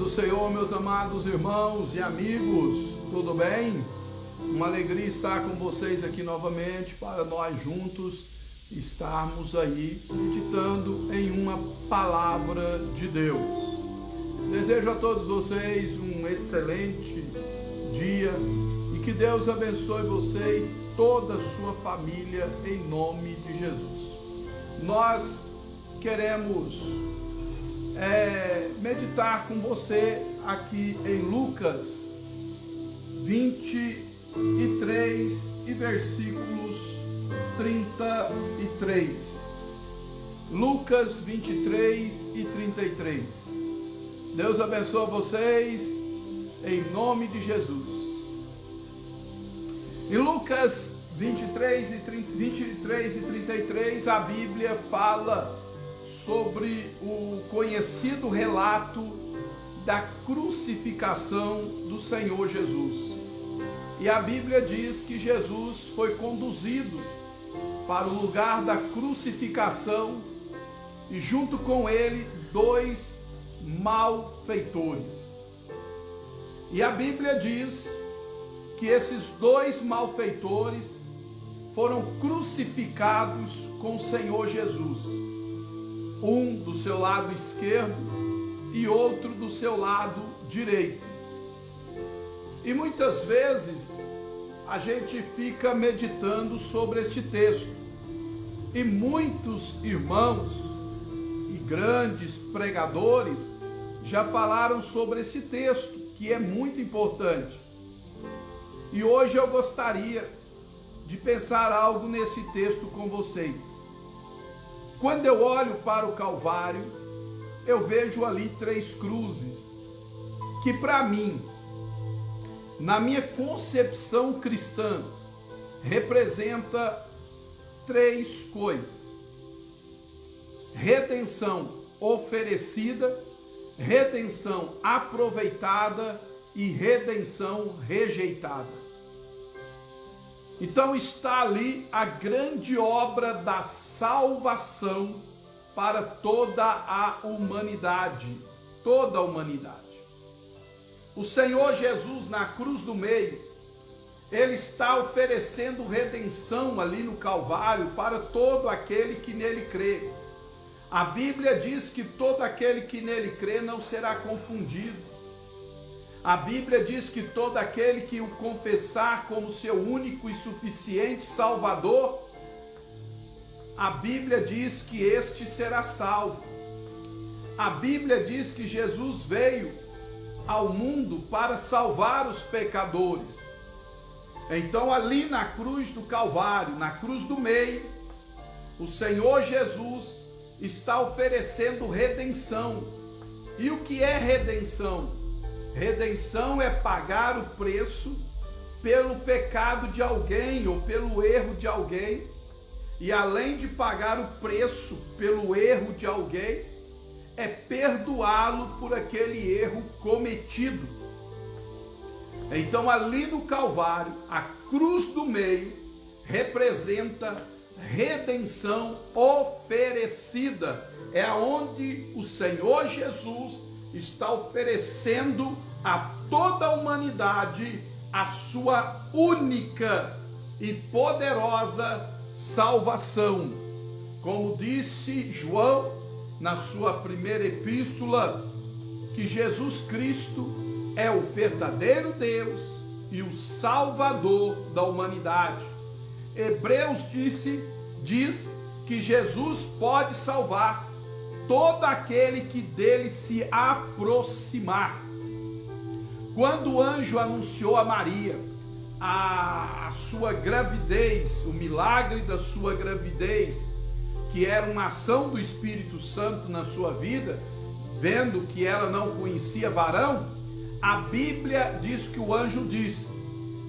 do Senhor, meus amados irmãos e amigos, tudo bem? Uma alegria estar com vocês aqui novamente para nós juntos estarmos aí meditando em uma palavra de Deus. Desejo a todos vocês um excelente dia e que Deus abençoe você e toda a sua família em nome de Jesus. Nós queremos meditar com você aqui em Lucas 23 e versículos 33. Lucas 23 e 33. Deus abençoe vocês em nome de Jesus. Em Lucas 23 e 33, a Bíblia fala sobre o conhecido relato da crucificação do Senhor Jesus. E a Bíblia diz que Jesus foi conduzido para o lugar da crucificação e junto com ele dois malfeitores. E a Bíblia diz que esses dois malfeitores foram crucificados com o Senhor Jesus. Um do seu lado esquerdo e outro do seu lado direito. E muitas vezes a gente fica meditando sobre este texto. E muitos irmãos e grandes pregadores já falaram sobre esse texto, que é muito importante. E hoje eu gostaria de pensar algo nesse texto com vocês. Quando eu olho para o Calvário, eu vejo ali três cruzes, que para mim, na minha concepção cristã, representa três coisas: redenção oferecida, redenção aproveitada e redenção rejeitada. Então está ali a grande obra da salvação para toda a humanidade, toda a humanidade. O Senhor Jesus na cruz do meio, Ele está oferecendo redenção ali no Calvário para todo aquele que nele crê. A Bíblia diz que todo aquele que nele crê não será confundido. A Bíblia diz que todo aquele que o confessar como seu único e suficiente Salvador, a Bíblia diz que este será salvo. A Bíblia diz que Jesus veio ao mundo para salvar os pecadores. Então ali na cruz do Calvário, na cruz do meio, o Senhor Jesus está oferecendo redenção. E o que é redenção? Redenção é pagar o preço pelo pecado de alguém ou pelo erro de alguém. E além de pagar o preço pelo erro de alguém, é perdoá-lo por aquele erro cometido. Então ali no Calvário, a cruz do meio representa redenção oferecida. É onde o Senhor Jesus está oferecendo a toda a humanidade a sua única e poderosa salvação. Como disse João na sua primeira epístola, que Jesus Cristo é o verdadeiro Deus e o Salvador da humanidade. Hebreus diz que Jesus pode salvar todo aquele que dele se aproximar. Quando o anjo anunciou a Maria a sua gravidez, o milagre da sua gravidez, que era uma ação do Espírito Santo na sua vida, vendo que ela não conhecia varão, a Bíblia diz que o anjo disse: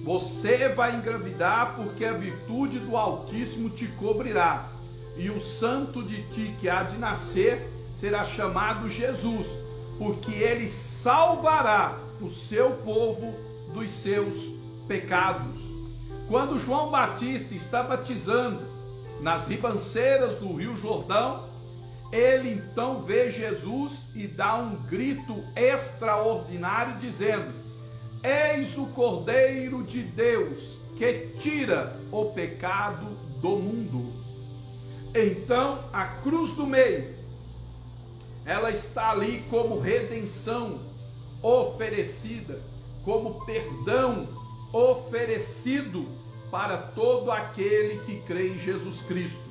você vai engravidar porque a virtude do Altíssimo te cobrirá. E o santo de ti que há de nascer será chamado Jesus, porque ele salvará o seu povo dos seus pecados. Quando João Batista está batizando nas ribanceiras do Rio Jordão, ele então vê Jesus e dá um grito extraordinário dizendo: eis o Cordeiro de Deus que tira o pecado do mundo. Então a cruz do meio, ela está ali como redenção oferecida, como perdão oferecido para todo aquele que crê em Jesus Cristo.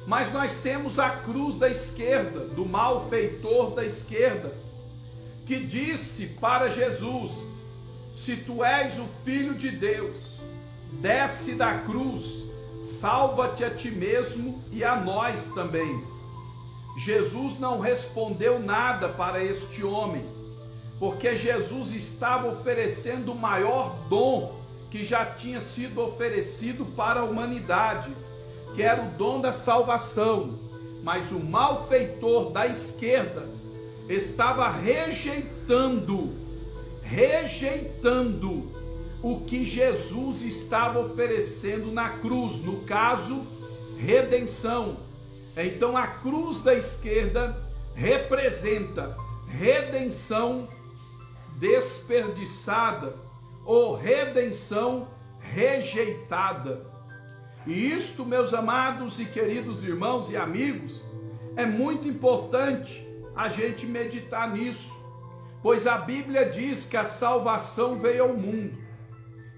Mas nós temos a cruz da esquerda, do malfeitor da esquerda, que disse para Jesus: se tu és o Filho de Deus, desce da cruz, salva-te a ti mesmo e a nós também. Jesus não respondeu nada para este homem, porque Jesus estava oferecendo o maior dom que já tinha sido oferecido para a humanidade, que era o dom da salvação. Mas o malfeitor da esquerda estava rejeitando o que Jesus estava oferecendo na cruz, no caso, redenção. Então a cruz da esquerda representa redenção desperdiçada ou redenção rejeitada. E isto, meus amados e queridos irmãos e amigos, é muito importante a gente meditar nisso, pois a Bíblia diz que a salvação veio ao mundo,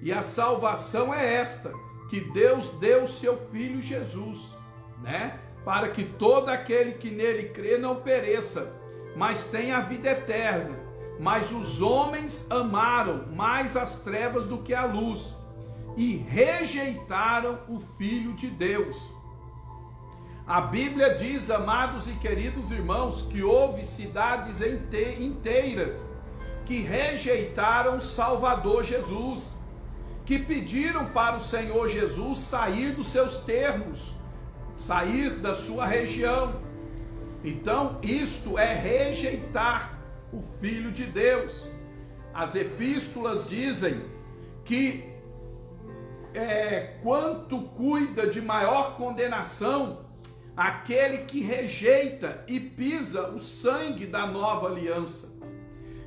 e a salvação é esta, que Deus deu o seu Filho Jesus, né? Para que todo aquele que nele crê não pereça, mas tenha a vida eterna. Mas os homens amaram mais as trevas do que a luz, e rejeitaram o Filho de Deus. A Bíblia diz, amados e queridos irmãos, que houve cidades inteiras que rejeitaram o Salvador Jesus, que pediram para o Senhor Jesus sair dos seus termos, sair da sua região. Então isto é rejeitar o Filho de Deus. As epístolas dizem que quanto cuida de maior condenação aquele que rejeita e pisa o sangue da nova aliança.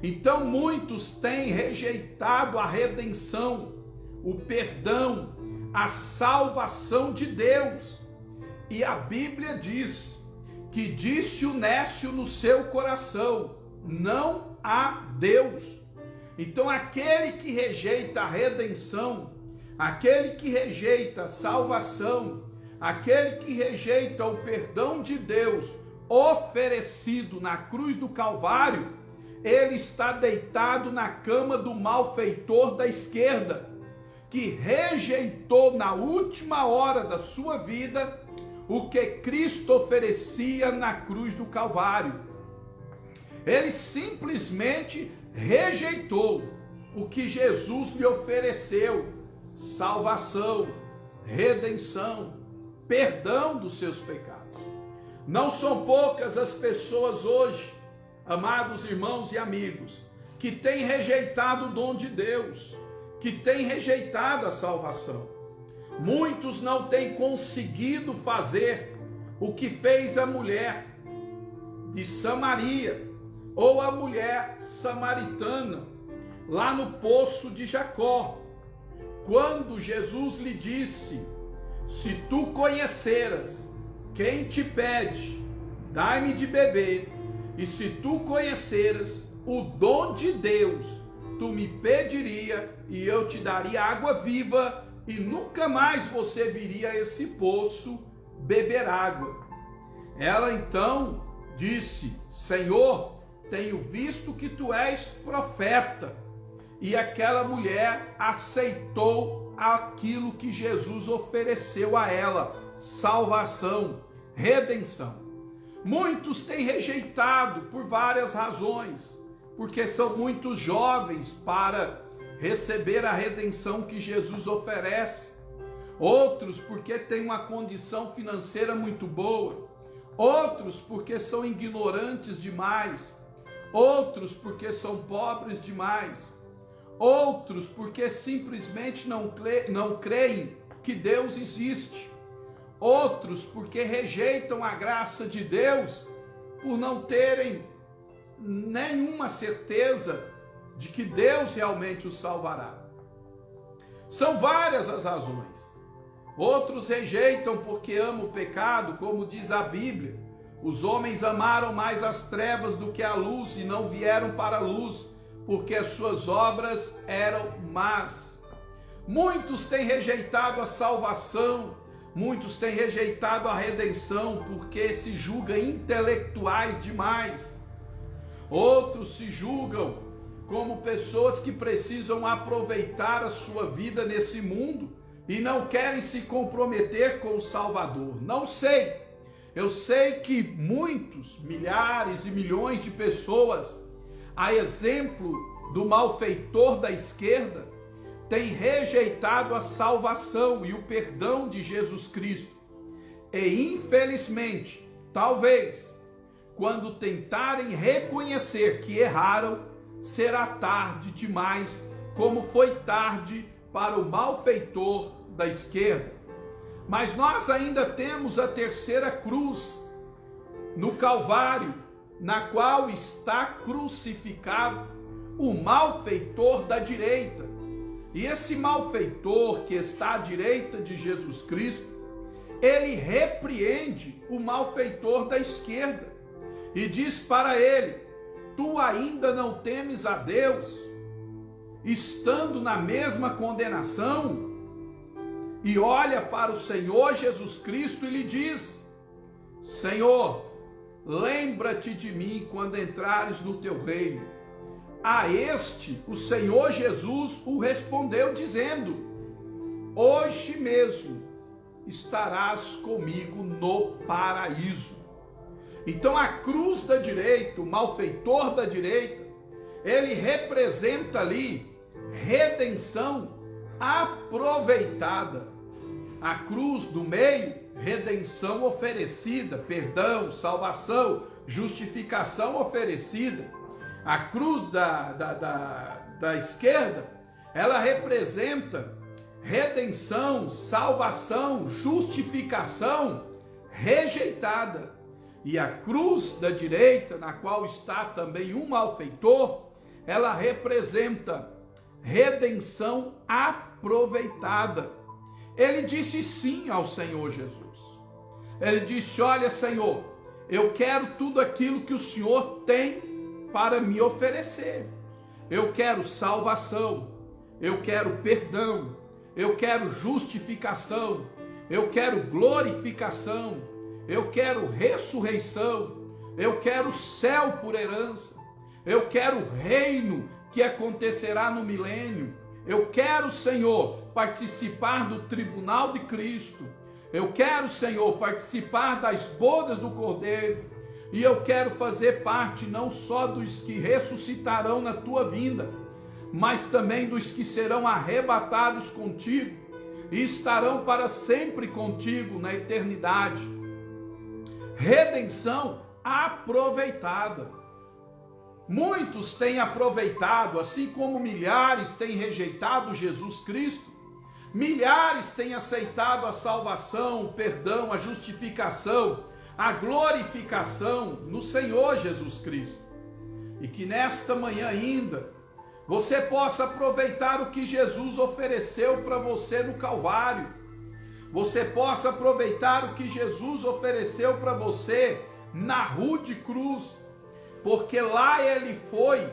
Então muitos têm rejeitado a redenção, o perdão, a salvação de Deus. E a Bíblia diz que disse o nécio no seu coração: não há Deus. Então aquele que rejeita a redenção, aquele que rejeita a salvação, aquele que rejeita o perdão de Deus oferecido na cruz do Calvário, ele está deitado na cama do malfeitor da esquerda, que rejeitou na última hora da sua vida o que Cristo oferecia na cruz do Calvário. Ele simplesmente rejeitou o que Jesus lhe ofereceu: salvação, redenção, perdão dos seus pecados. Não são poucas as pessoas hoje, amados irmãos e amigos, que têm rejeitado o dom de Deus, que têm rejeitado a salvação. Muitos não têm conseguido fazer o que fez a mulher de Samaria, ou a mulher samaritana, lá no poço de Jacó, quando Jesus lhe disse: se tu conheceras quem te pede, dai-me de beber, e se tu conheceras o dom de Deus, tu me pediria e eu te daria água viva, e nunca mais você viria a esse poço beber água. Ela então disse: Senhor, tenho visto que tu és profeta. E aquela mulher aceitou aquilo que Jesus ofereceu a ela: salvação, redenção. Muitos têm rejeitado por várias razões, porque são muitos jovens para receber a redenção que Jesus oferece. Outros porque têm uma condição financeira muito boa. Outros porque são ignorantes demais. Outros porque são pobres demais. Outros porque simplesmente não creem que Deus existe. Outros porque rejeitam a graça de Deus por não terem nenhuma certeza de que Deus realmente os salvará. São várias as razões. Outros rejeitam porque amam o pecado, como diz a Bíblia. Os homens amaram mais as trevas do que a luz e não vieram para a luz, porque as suas obras eram más. Muitos têm rejeitado a salvação, muitos têm rejeitado a redenção porque se julgam intelectuais demais. Outros se julgam como pessoas que precisam aproveitar a sua vida nesse mundo e não querem se comprometer com o Salvador. Não sei. Eu sei que muitos, milhares e milhões de pessoas, a exemplo do malfeitor da esquerda, têm rejeitado a salvação e o perdão de Jesus Cristo. E infelizmente, talvez, quando tentarem reconhecer que erraram, será tarde demais, como foi tarde para o malfeitor da esquerda. Mas nós ainda temos a terceira cruz no Calvário, na qual está crucificado o malfeitor da direita. E esse malfeitor que está à direita de Jesus Cristo, ele repreende o malfeitor da esquerda e diz para ele: tu ainda não temes a Deus, estando na mesma condenação? E olha para o Senhor Jesus Cristo e lhe diz: Senhor, lembra-te de mim quando entrares no teu reino. A este o Senhor Jesus o respondeu dizendo: hoje mesmo estarás comigo no paraíso. Então a cruz da direita, o malfeitor da direita, ele representa ali redenção aproveitada. A cruz do meio, redenção oferecida, perdão, salvação, justificação oferecida. A cruz da esquerda, ela representa redenção, salvação, justificação rejeitada. E a cruz da direita, na qual está também um malfeitor, ela representa redenção aproveitada. Ele disse sim ao Senhor Jesus. Ele disse: olha, Senhor, eu quero tudo aquilo que o Senhor tem para me oferecer. Eu quero salvação, eu quero perdão, eu quero justificação, eu quero glorificação, eu quero ressurreição, eu quero céu por herança, eu quero reino que acontecerá no milênio. Eu quero, Senhor, participar do tribunal de Cristo. Eu quero, Senhor, participar das bodas do Cordeiro. E eu quero fazer parte não só dos que ressuscitarão na tua vinda, mas também dos que serão arrebatados contigo e estarão para sempre contigo na eternidade. Redenção aproveitada. Muitos têm aproveitado, assim como milhares têm rejeitado Jesus Cristo. Milhares têm aceitado a salvação, o perdão, a justificação, a glorificação no Senhor Jesus Cristo. E que nesta manhã ainda você possa aproveitar o que Jesus ofereceu para você no Calvário. Você possa aproveitar o que Jesus ofereceu para você na rude cruz. Porque lá ele foi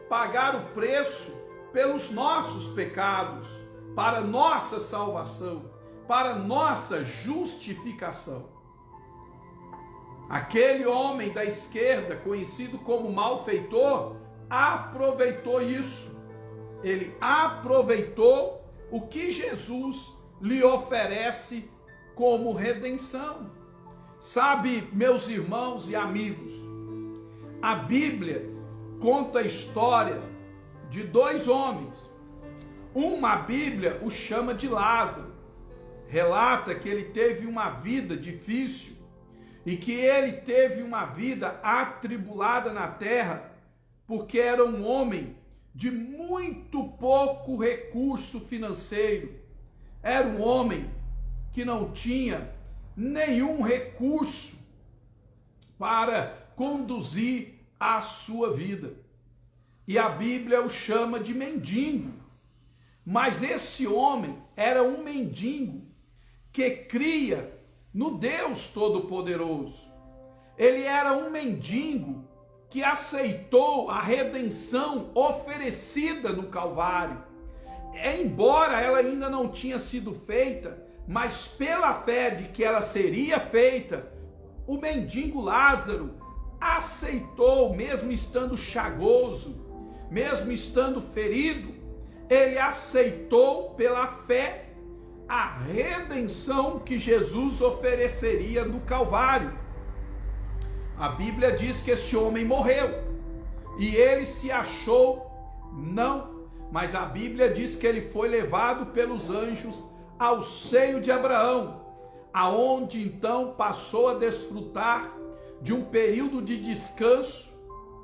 pagar o preço pelos nossos pecados, para nossa salvação, para nossa justificação. Aquele homem da esquerda, conhecido como malfeitor, aproveitou isso. Ele aproveitou o que Jesus lhe oferece como redenção. Sabe, meus irmãos e amigos, a Bíblia conta a história de dois homens. A Bíblia o chama de Lázaro. Relata que ele teve uma vida difícil e que ele teve uma vida atribulada na terra, porque era um homem de muito pouco recurso financeiro. Era um homem que não tinha nenhum recurso para conduzir a sua vida. E a Bíblia o chama de mendigo. Mas esse homem era um mendigo que cria no Deus Todo-Poderoso. Ele era um mendigo que aceitou a redenção oferecida no Calvário. Embora ela ainda não tinha sido feita, mas pela fé de que ela seria feita, o mendigo Lázaro aceitou, mesmo estando chagoso, mesmo estando ferido, ele aceitou pela fé a redenção que Jesus ofereceria no Calvário. A Bíblia diz que esse homem morreu e ele se achou não, mas a Bíblia diz que ele foi levado pelos anjos ao seio de Abraão, aonde então passou a desfrutar de um período de descanso,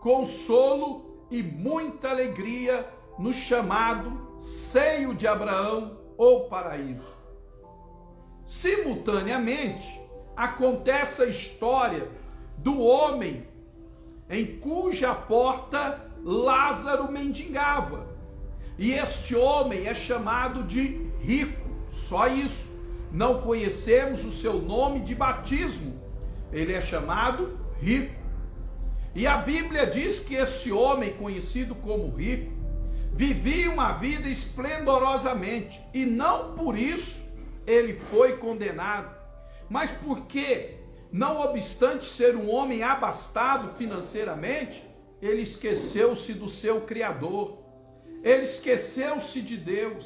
consolo e muita alegria no chamado seio de Abraão ou paraíso. Simultaneamente, acontece a história do homem em cuja porta Lázaro mendigava. E este homem é chamado de rico, só isso. Não conhecemos o seu nome de batismo. Ele é chamado rico. E a Bíblia diz que esse homem, conhecido como rico, vivia uma vida esplendorosamente. E não por isso ele foi condenado, mas porque, não obstante ser um homem abastado financeiramente, ele esqueceu-se do seu Criador. Ele esqueceu-se de Deus.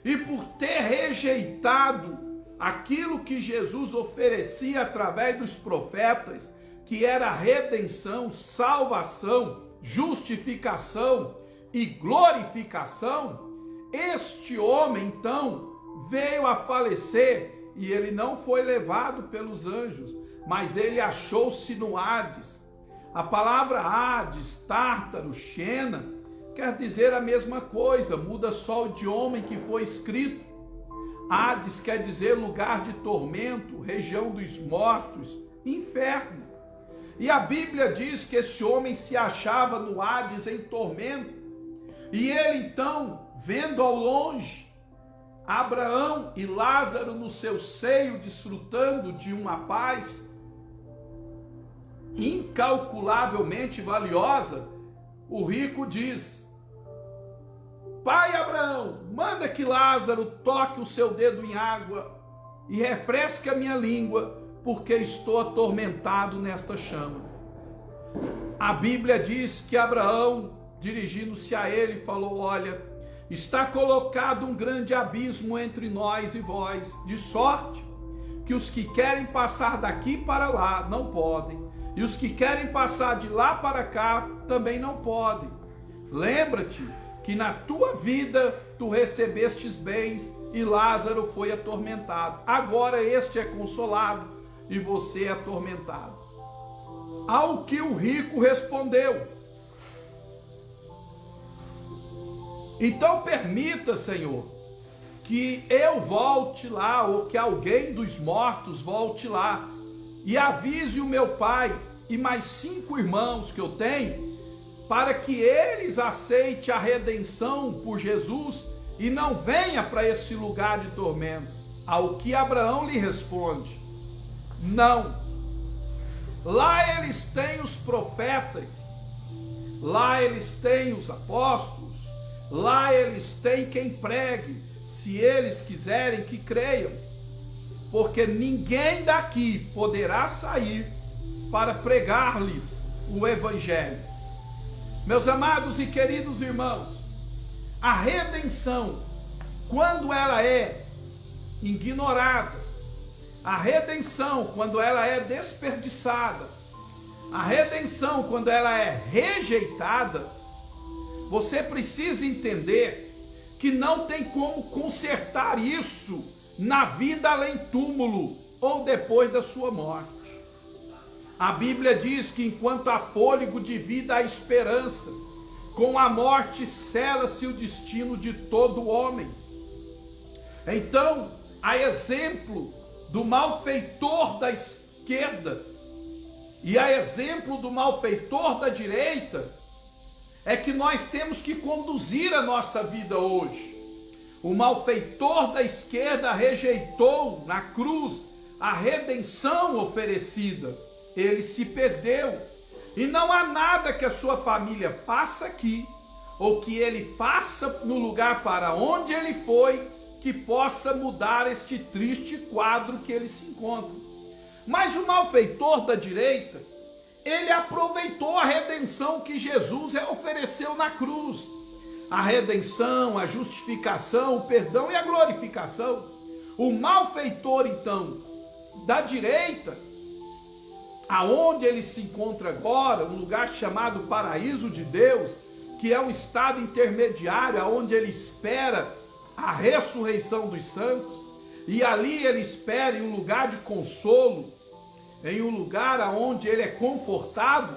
E por ter rejeitado aquilo que Jesus oferecia através dos profetas, que era redenção, salvação, justificação e glorificação, este homem então veio a falecer e ele não foi levado pelos anjos, mas ele achou-se no Hades. A palavra Hades, Tártaro, Xena, quer dizer a mesma coisa, muda só o idioma em que foi escrito. Hades quer dizer lugar de tormento, região dos mortos, inferno. E a Bíblia diz que esse homem se achava no Hades em tormento. E ele então, vendo ao longe Abraão e Lázaro no seu seio, desfrutando de uma paz incalculavelmente valiosa, o rico diz: Pai Abraão, manda que Lázaro toque o seu dedo em água e refresque a minha língua, porque estou atormentado nesta chama. A Bíblia diz que Abraão, dirigindo-se a ele, falou: olha, está colocado um grande abismo entre nós e vós, de sorte que os que querem passar daqui para lá não podem, e os que querem passar de lá para cá também não podem. Lembra-te que na tua vida tu recebestes bens e Lázaro foi atormentado. Agora este é consolado e você é atormentado. Ao que o rico respondeu: então permita, Senhor, que eu volte lá, ou que alguém dos mortos volte lá, e avise o meu pai e mais 5 irmãos que eu tenho, para que eles aceitem a redenção por Jesus e não venha para esse lugar de tormento. Ao que Abraão lhe responde: não. Lá eles têm os profetas, lá eles têm os apóstolos, lá eles têm quem pregue, se eles quiserem que creiam, porque ninguém daqui poderá sair para pregar-lhes o evangelho. Meus amados e queridos irmãos, a redenção, quando ela é ignorada, a redenção, quando ela é desperdiçada, a redenção, quando ela é rejeitada, você precisa entender que não tem como consertar isso na vida além túmulo ou depois da sua morte. A Bíblia diz que enquanto há fôlego de vida há esperança, com a morte sela-se o destino de todo homem. Então, a exemplo do malfeitor da esquerda E a exemplo do malfeitor da direita, é que nós temos que conduzir a nossa vida hoje. O malfeitor da esquerda rejeitou na cruz a redenção oferecida. Ele se perdeu. E não há nada que a sua família faça aqui, ou que ele faça no lugar para onde ele foi, que possa mudar este triste quadro que ele se encontra. Mas o malfeitor da direita, ele aproveitou a redenção que Jesus ofereceu na cruz. A redenção, a justificação, o perdão e a glorificação. O malfeitor, então, da direita, aonde ele se encontra agora, um lugar chamado paraíso de Deus, que é um estado intermediário, aonde ele espera a ressurreição dos santos, e ali ele espera em um lugar de consolo, em um lugar aonde ele é confortado.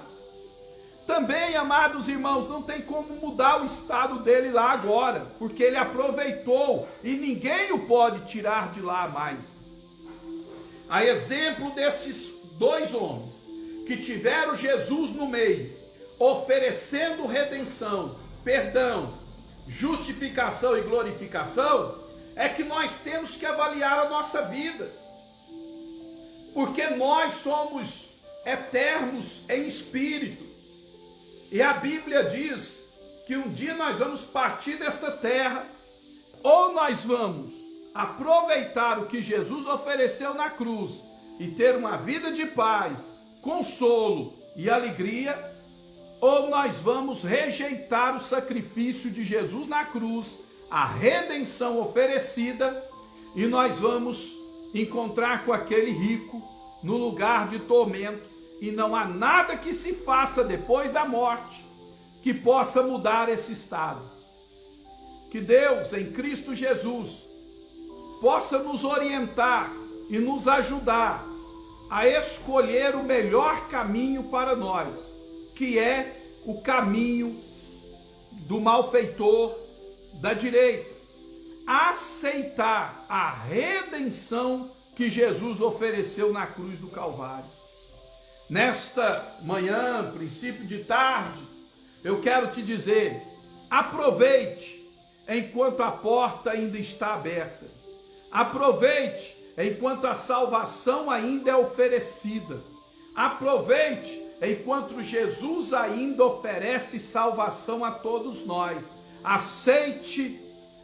Também, amados irmãos, não tem como mudar o estado dele lá agora, porque ele aproveitou e ninguém o pode tirar de lá mais. A exemplo destes dois homens que tiveram Jesus no meio, oferecendo redenção, perdão, justificação e glorificação, é que nós temos que avaliar a nossa vida, porque nós somos eternos em espírito, e a Bíblia diz que um dia nós vamos partir desta terra, ou nós vamos aproveitar o que Jesus ofereceu na cruz e ter uma vida de paz, consolo e alegria, ou nós vamos rejeitar o sacrifício de Jesus na cruz, a redenção oferecida, e nós vamos encontrar com aquele rico no lugar de tormento, e não há nada que se faça depois da morte que possa mudar esse estado. Que Deus, em Cristo Jesus, possa nos orientar e nos ajudar a escolher o melhor caminho para nós, que é o caminho do malfeitor da direita. Aceitar a redenção que Jesus ofereceu na cruz do Calvário. Nesta manhã, princípio de tarde, eu quero te dizer, aproveite enquanto a porta ainda está aberta. Aproveite enquanto a salvação ainda é oferecida. Aproveite enquanto Jesus ainda oferece salvação a todos nós. Aceite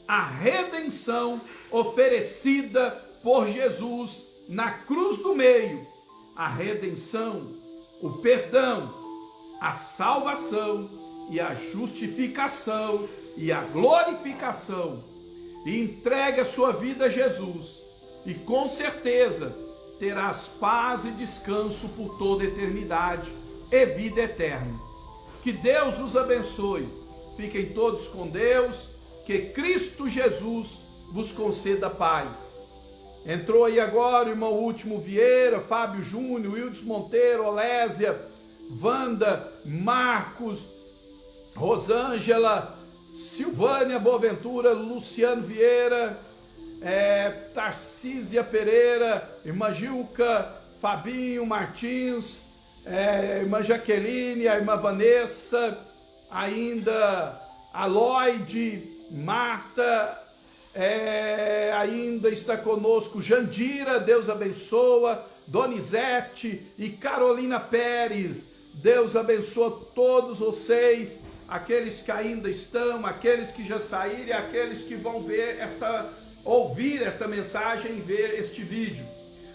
a redenção oferecida por Jesus na cruz do meio. A redenção, o perdão, a salvação e a justificação e a glorificação. E entregue a sua vida a Jesus. E com certeza terás paz e descanso por toda a eternidade e vida eterna. Que Deus os abençoe. Fiquem todos com Deus. Que Cristo Jesus vos conceda paz. Entrou aí agora o irmão Último Vieira, Fábio Júnior, Wildes Monteiro, Olésia, Wanda, Marcos, Rosângela, Silvânia Boaventura, Luciano Vieira, Tarcísia Pereira, irmã Gilca, Fabinho Martins, irmã Jaqueline, a irmã Vanessa, ainda a Lloyd, Marta, ainda está conosco Jandira, Deus abençoa, Donizete e Carolina Pérez, Deus abençoa todos vocês, aqueles que ainda estão, aqueles que já saíram e aqueles que vão ouvir esta mensagem e ver este vídeo.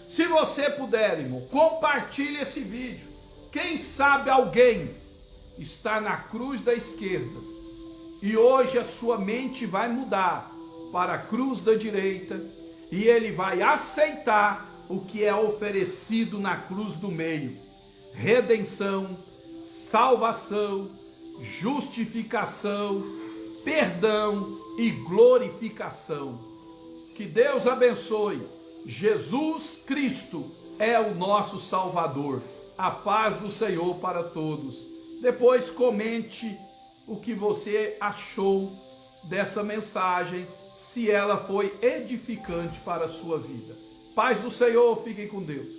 Se você puder, irmão, compartilhe esse vídeo. Quem sabe alguém está na cruz da esquerda e hoje a sua mente vai mudar para a cruz da direita, e ele vai aceitar o que é oferecido na cruz do meio: redenção, salvação, justificação, perdão e glorificação. Que Deus abençoe. Jesus Cristo é o nosso Salvador. A paz do Senhor para todos. Depois comente o que você achou dessa mensagem, se ela foi edificante para a sua vida. Paz do Senhor, fiquem com Deus.